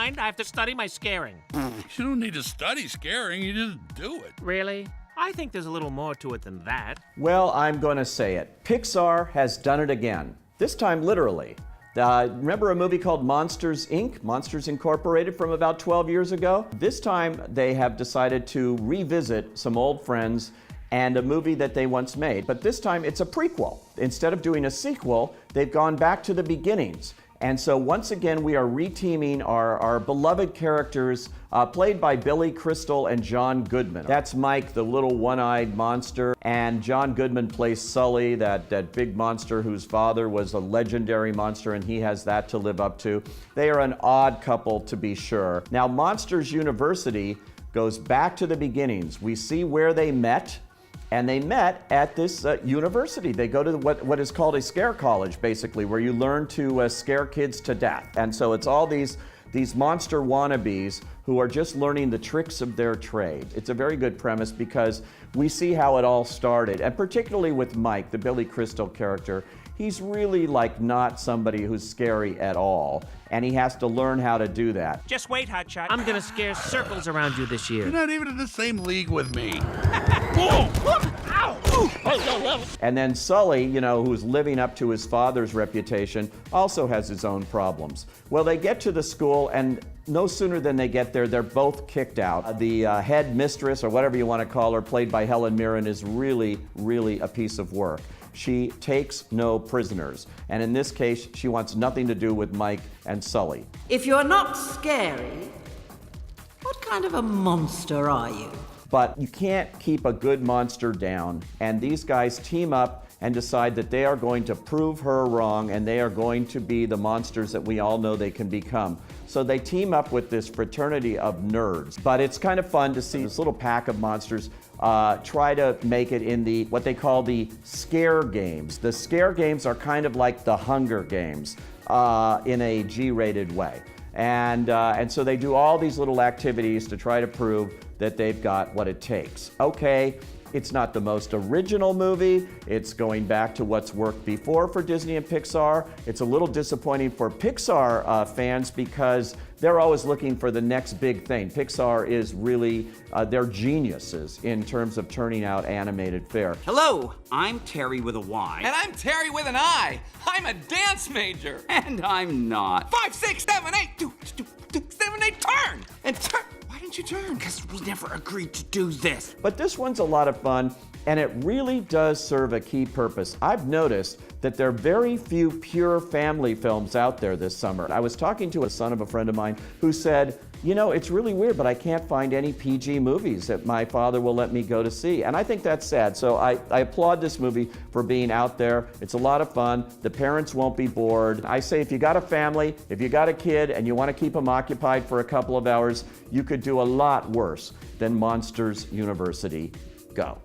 mind. I have to study my scaring. You don't need to study scaring, you just do it. Really? I think there's a little more to it than that. Well, I'm going to say it. Pixar has done it again. This time literally. Remember a movie called Monsters, Inc., Monsters Incorporated, from about 12 years ago? This time they have decided to revisit some old friends and a movie that they once made. But this time it's a prequel. Instead of doing a sequel, they've gone back to the beginnings. And so once again, we are reteaming our beloved characters played by Billy Crystal and John Goodman. That's Mike, the little one-eyed monster, and John Goodman plays Sully, that big monster whose father was a legendary monster, and he has that to live up to. They are an odd couple, to be sure. Now, Monsters University goes back to the beginnings. We see where they met. And they met at this university. They go to what is called a scare college, basically, where you learn to scare kids to death. And so it's all these monster wannabes who are just learning the tricks of their trade. It's a very good premise because we see how it all started. And particularly with Mike, the Billy Crystal character, he's really like not somebody who's scary at all. And he has to learn how to do that. Just wait, Hotshot. I'm gonna scare circles around you this year. You're not even in the same league with me. And then Sully, you know, who's living up to his father's reputation, also has his own problems. Well, they get to the school, and no sooner than they get there, they're both kicked out. The head mistress, or whatever you want to call her, played by Helen Mirren, is really, really a piece of work. She takes no prisoners. And in this case, she wants nothing to do with Mike and Sully. If you're not scary, what kind of a monster are you? But you can't keep a good monster down. And these guys team up and decide that they are going to prove her wrong, and they are going to be the monsters that we all know they can become. So they team up with this fraternity of nerds. But it's kind of fun to see this little pack of monsters try to make it in what they call the scare games. The scare games are kind of like the Hunger Games in a G-rated way. And so they do all these little activities to try to prove that they've got what it takes. Okay, it's not the most original movie. It's going back to what's worked before for Disney and Pixar. It's a little disappointing for Pixar fans because they're always looking for the next big thing. Pixar is really, they're geniuses in terms of turning out animated fare. Hello, I'm Terry with a Y. And I'm Terry with an I. I'm a dance major. And I'm not. 5, 6, 7, 8, 7, 8, turn! And turn. Why didn't you turn? Because we never agreed to do this. But this one's a lot of fun, and it really does serve a key purpose. I've noticed that there are very few pure family films out there this summer. I was talking to a son of a friend of mine who said, you know, it's really weird, but I can't find any PG movies that my father will let me go to see. And I think that's sad. So I applaud this movie for being out there. It's a lot of fun. The parents won't be bored. I say if you got a family, if you got a kid, and you want to keep them occupied for a couple of hours, you could do a lot worse than Monsters University. Go.